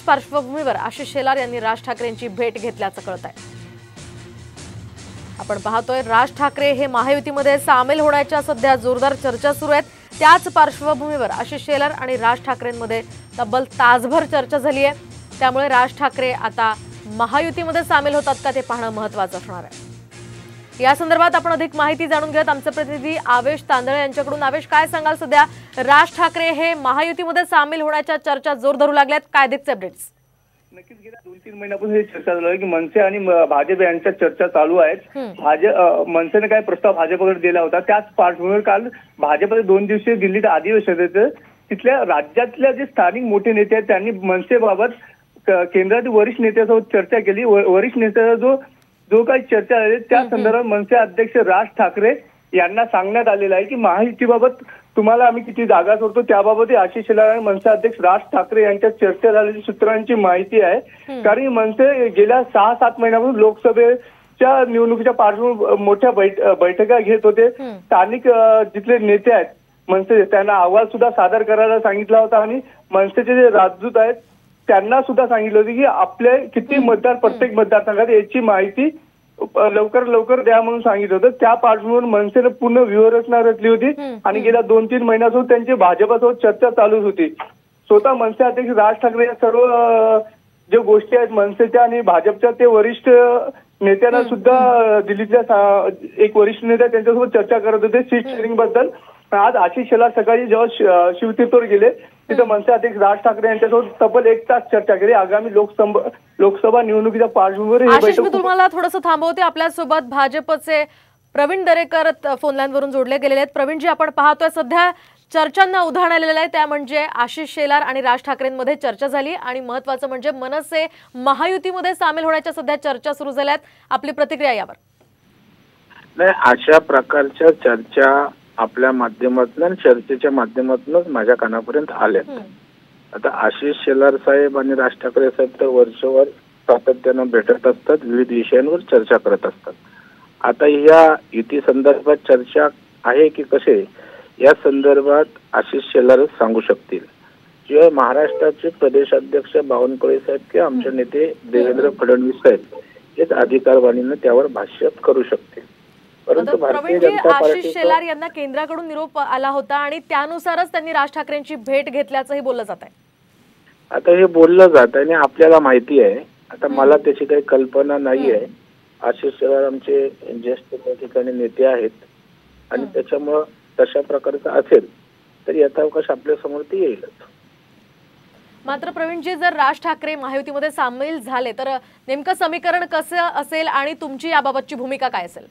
पार्श्वभूमीवर आशिष शेलार यांनी राज ठाकरेंची भेट घेतल्याचं कळत आहे। आपण पाहतोय राज ठाकरे हे महायुतीमध्ये सामील होण्याच्या सध्या जोरदार चर्चा सुरू आहेत। त्याच पार्श्वभूमीवर आशिष शेलार आणि राज ठाकरेंमध्ये तब्बल तासभर चर्चा झाली आहे। त्यामुळे राज ठाकरे आता महायुतीमध्ये सामील होतात का ते पाहणं महत्त्वाचं असणार आहे। या संदर्भात आपण अधिक माहिती जाणून घेऊयात आमचे प्रतिनिधी आवेश तांदळे यांच्याकडून। आवेश, काय सांगाल सध्या राज ठाकरे हे महायुतीमध्ये सामील होण्याच्या चर्चा जोर धरू लागल्यात, काय अधिकचे अपडेट्स? नक्कीच गेल्या 2-3 महिन्यापासून ही चर्चा चालू आहे की मनसे आणि भाजप यांच्या चर्चा चालू आहेत। मनसेने काय प्रस्ताव भाजपकडे दिला होता, त्याच पार्श्वभूमीवर काल भाजपचे 2 दिवसीय दिल्लीत अधिवेशन तिथल्या राज्यातल्या जे स्थानिक मोठे नेते आहेत त्यांनी मनसेबाबत केंद्रातील वरिष्ठ नेत्यासोबत चर्चा केली। वरिष्ठ नेत्याचा जो काही चर्चा झाली त्या संदर्भात मनसे अध्यक्ष राज ठाकरे यांना सांगण्यात आलेलं आहे की महायुतीबाबत तुम्हाला आम्ही किती जागा सोडतो त्याबाबत आशिष शेलार आणि मनसे अध्यक्ष राज ठाकरे यांच्या चर्चा झालेली सूत्रांची माहिती आहे। कारण मनसे गेल्या 6-7 महिन्यापासून लोकसभेच्या निवडणुकीच्या पार्श्वभूमीवर मोठ्या बैठका घेत होते। स्थानिक जिथले नेते आहेत मनसे त्यांना अहवाल सुद्धा सादर करायला सांगितला होता आणि मनसेचे जे राजदूत आहेत त्यांना सुद्धा सांगितलं होतं की आपले किती मतदार प्रत्येक मतदारसंघात याची माहिती लवकर द्या म्हणून सांगितलं होतं। त्या पार्श्वभूमीवर मनसेने पूर्ण व्यूहरचना रचली होती आणि गेल्या 2-3 महिन्यापासून त्यांची भाजपसोबत चर्चा चालूच होती। स्वतः मनसे अध्यक्ष राज ठाकरे या सर्व ज्या गोष्टी आहेत मनसेच्या आणि भाजपच्या ते वरिष्ठ नेत्यांना सुद्धा दिल्लीतल्या एक वरिष्ठ नेता त्यांच्यासोबत चर्चा करत होते सीट शेअरिंग बद्दल। आज आशिष शेलार सकाळी जेव्हा शिवतीर्थवर गेले तिथे मनसे अध्यक्ष राज ठाकरे यांच्यासोबत तब्बल 1 तास चर्चा केली। आगामी लोकसभा निवडणुकीच्या पार्श्वभूमीवर मी तुम्हाला थोडंसं थांबवते। आपल्यासोबत भाजपचे प्रवीण दरेकर फोन लाईन वरून जोडले गेलेले आहेत। प्रवीणजी, आपण पाहतोय सध्या चर्चांना उधाण आलेलं आहे, त्या म्हणजे आशिष शेलार आणि राज ठाकरेंमध्ये चर्चा झाली आणि महत्त्वाचं म्हणजे मनसे महायुतीमध्ये सामील होण्याच्या सध्या चर्चा सुरू झाल्यात। आपली प्रतिक्रिया यावर? नाही, अशा प्रकारच्या चर्चा आपल्या माध्यमातून चर्चेच्या माध्यमातूनच माझ्या कानापर्यंत आल्यात। आता आशिष शेलार साहेब आणि राज ठाकरे साहेब तर वर्षभर सातत्यानं भेटत असतात, विविध विषयांवर चर्चा करत असतात। आता या युती संदर्भात चर्चा आहे की कसे या संदर्भात आशिष शेलारच सांगू शकतील, किंवा महाराष्ट्राचे प्रदेशाध्यक्ष बावनकुळे साहेब किंवा आमचे नेते देवेंद्र फडणवीस साहेब हेच अधिकारवाणीने त्यावर भाष्य करू शकतील। परंतु भारतीय जनता पार्टी आशिष शेलार यांना केंद्राकडून निरोप आला होता आणि त्यानुसारच त्यांनी राज ठाकरेंची भेट घेतल्याचंही बोललं जात आहे। आता हे बोललं जात आणि आपल्याला माहिती आहे, आता मला त्याची काही कल्पना नाही आहे। आशिष शेलार आमचे ज्येष्ठ त्या ठिकाणी नेते आहेत आणि त्याच्यामुळं तशा प्रकारचं असेल तर यथावकाश आपल्या समोर ती येईलच। मात्र प्रवीणजी, जर राज ठाकरे महायुतीमध्ये सामील झाले तर नेमकं समीकरण कसं असेल आणि तुमची याबाबतची भूमिका काय असेल?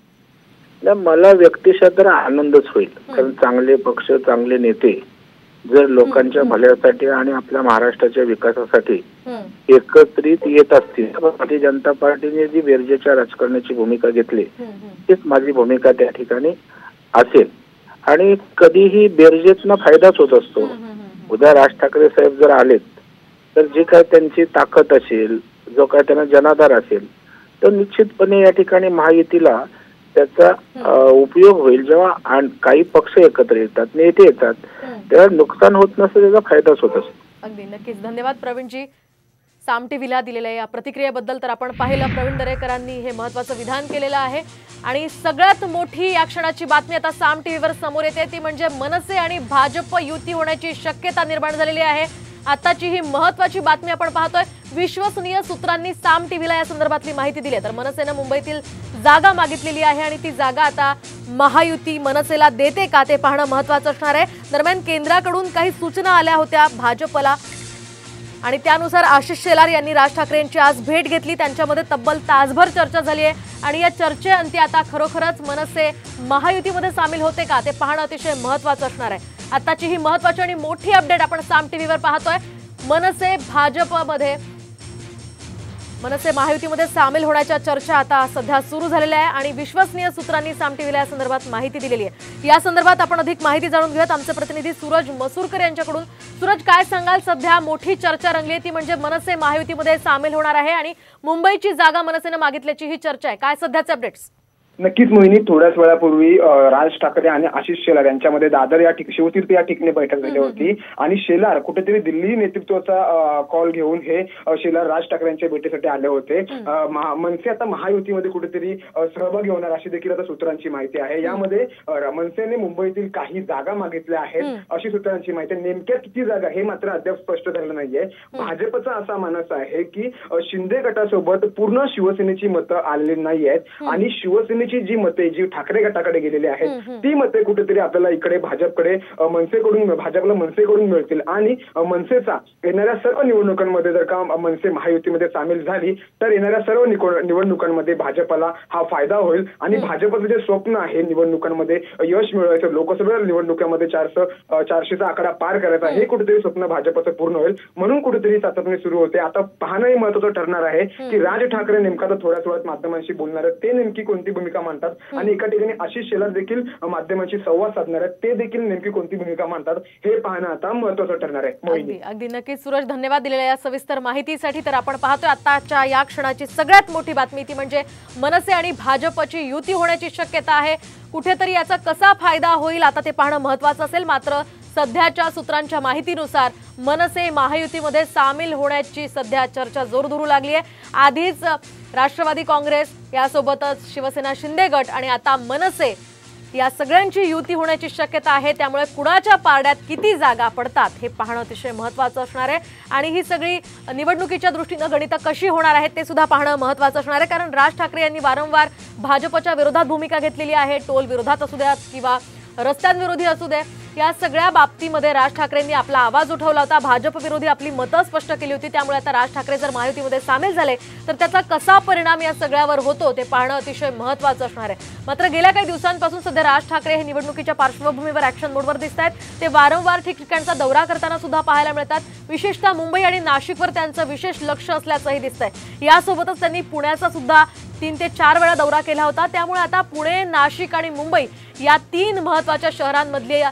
मला व्यक्तिशः तर आनंदच होईल, कारण चांगले पक्ष चांगले नेते जर लोकांच्या भल्यासाठी आणि आपल्या महाराष्ट्राच्या विकासासाठी एकत्रित येत असतील, भारतीय जनता पार्टीने जी बेरजेच्या राजकारणाची भूमिका घेतली तीच माझी भूमिका त्या ठिकाणी असेल आणि कधीही बेरजेतनं फायदाच होत असतो। उद्या राज ठाकरे साहेब जर आलेत तर जी काय त्यांची ताकद असेल, जो काय त्यांना जनाधार असेल, तर निश्चितपणे या ठिकाणी महायुतीला त्याचा उपयोग होईल। जेव्हा काही पक्ष एकत्र येतात, नेते येतात, तेव्हा नुकसान होत नसतं, त्याचा फायदाच होत असतो। अगदी नक्कीच। धन्यवाद प्रवीणजी साम टीव्हीला दिलेल्या या प्रतिक्रियेबद्दल। तर आपण पाहिलं प्रवीण दरेकरांनी हे महत्त्वाचं विधान केलेलं आहे आणि सगळ्यात मोठी या क्षणाची बातमी आता साम टीव्हीवर समोर येते, ती म्हणजे मनसे आणि भाजप युती होण्याची शक्यता निर्माण झालेली आहे। आताची ही महत्त्वाची बातमी आपण पाहतोय। विश्वसनीय सूत्रांनी साम टीव्हीला या संदर्भातली माहिती दिली आहे। तर मनसेने मुंबईतील जागा मागितलेली आहे आणि ती जागा आता महायुती मनसेला देते का ते पाहणं महत्त्वाचं असणार आहे। दरम्यान केंद्राकडून काही सूचना आल्या होत्या भाजपला आणि त्यानुसार आशिष शेलार यांनी राज ठाकरेंची आज भेट घेतली। त्यांच्यामध्ये तब्बल तासभर चर्चा झाली आहे आणि या चर्चेअंती आता खरोखरच मनसे महायुतीमध्ये सामील होते का ते पाहणं अतिशय महत्त्वाचं असणार आहे। आताची ही महत्त्वाची आणि मोठी अपडेट आपण साम टीव्हीवर पाहतोय। मनसे महायुतीमध्ये सामील होण्याच्या चर्चा आता सध्या सुरू झालेल्या आहे आणि विश्वसनीय सूत्रांनी साम टीव्हीला या संदर्भात माहिती दिलेली आहे। या संदर्भात आपण अधिक माहिती जाणून घेऊयात आमचे प्रतिनिधी सूरज मसूरकर यांच्याकडून। सूरज, काय सांगाल? सध्या मोठी चर्चा रंगली ती म्हणजे मनसे महायुतीमध्ये सामील होणार आहे आणि मुंबईची जागा मनसेने मागितल्याची ही चर्चा आहे, काय सध्याचे अपडेट्स? नक्कीच मोहिनी, थोड्याच वेळापूर्वी राज ठाकरे आणि आशिष शेलार यांच्यामध्ये दादर या शिवतीर्थ या ठिकाणी बैठक झाली होती आणि शेलार कुठेतरी दिल्ली नेतृत्वाचा कॉल घेऊन हे शेलार राज ठाकरे यांच्या भेटीसाठी आले होते. मनसे आता महायुतीमध्ये कुठेतरी सहभागी होणार अशी देखील आता सूत्रांची माहिती आहे. यामध्ये मनसेने मुंबईतील काही जागा मागितल्या आहेत अशी सूत्रांची माहिती आहे. नेमक्या किती जागा हे मात्र अद्याप स्पष्ट झालं नाहीये. भाजपचा असा मानस आहे की शिंदे गटासोबत पूर्ण शिवसेनेची मतं आलेली नाही आहेत आणि शिवसेनेची जी मते जी ठाकरे गटाकडे गेलेली आहेत ती मते कुठेतरी आपल्याला इकडे भाजपकडे भाजपला मनसेकडून मिळतील आणि मनसेचा येणाऱ्या सर्व निवडणुकांमध्ये जर का मनसे महायुतीमध्ये सामील झाली तर येणाऱ्या सर्व निवडणुकांमध्ये भाजपला हा फायदा होईल आणि भाजपचं जे स्वप्न आहे निवडणुकांमध्ये यश मिळवायचं, लोकसभा निवडणुकांमध्ये 400चा आकडा पार करायचा, हे कुठेतरी स्वप्न भाजपचं पूर्ण होईल. म्हणून कुठेतरी चाचपणी सुरू होते. आता पाहणंही महत्वाचं ठरणार आहे की राज ठाकरे नेमका तर थोड्याच वेळात माध्यमांशी बोलणार आहेत, ते नेमकी कोणती भूमिका मांडतात आणि एका ठिकाणी आशिष शेलार देखील माध्यमांशी संवाद साधणार आहेत, ते देखील नेमकी कोणती भूमिका मांडतात हे पाहणं आता महत्वाचं ठरणार आहे. अगदी नक्कीच सूरज, धन्यवाद दिलेल्या या सविस्तर माहितीसाठी. तर आपण पाहतोय आताच्या या क्षणाची सगळ्यात मोठी बातमी ती म्हणजे मनसे आणि भाजपची युती होण्याची शक्यता आहे. कुठेतरी याचा कसा फायदा होईल आता ते पाहणं महत्वाचं असेल. मात्र सध्याच्या सूत्रांच्या माहितीनुसार मनसे महायुतीमध्ये सामील होण्याची सध्या चर्चा जोर धरू लागली आहे. आधीच राष्ट्रवादी काँग्रेस, यासोबतच शिवसेना शिंदे गट आणि आता मनसे या सगळ्यांची युती होण्याची शक्यता आहे. त्यामुळे कुणाच्या पारड्यात किती जागा पडतात हे पाहणं अतिशय महत्त्वाचं असणार आहे आणि ही सगळी निवडणुकीच्या दृष्टीनं गणितं कशी होणार आहेत ते सुद्धा पाहणं महत्त्वाचं असणार आहे. कारण राज ठाकरे यांनी वारंवार भाजपच्या विरोधात भूमिका घेतलेली आहे. टोल विरोधात असू द्यात किंवा रस्त्यांविरोधी असू दे, या सगळ्या बाबतीमध्ये राज ठाकरेंनी आपला आवाज उठवला होता. भाजप विरोधी आपली मतं स्पष्ट केली होती. त्यामुळे आता राज ठाकरे जर महायुतीमध्ये सामील झाले तर त्याचा कसा परिणाम या सगळ्यावर होतो ते पाहणं अतिशय महत्त्वाचं असणार आहे. मात्र गेल्या काही दिवसांपासून सध्या राज ठाकरे हे निवडणुकीच्या पार्श्वभूमीवर ऍक्शन मोडवर दिसत आहेत. ते वारंवार ठिकठिकाणचा दौरा करताना सुद्धा पाहायला मिळतात. विशेषतः मुंबई आणि नाशिकवर त्यांचं विशेष लक्ष असल्याचंही दिसतंय. यासोबतच त्यांनी पुण्याचा सुद्धा 3 ते 4 वेळा दौरा केला होता. त्यामुळे आता पुणे, नाशिक आणि मुंबई या 3 महत्त्वाच्या शहरांमधले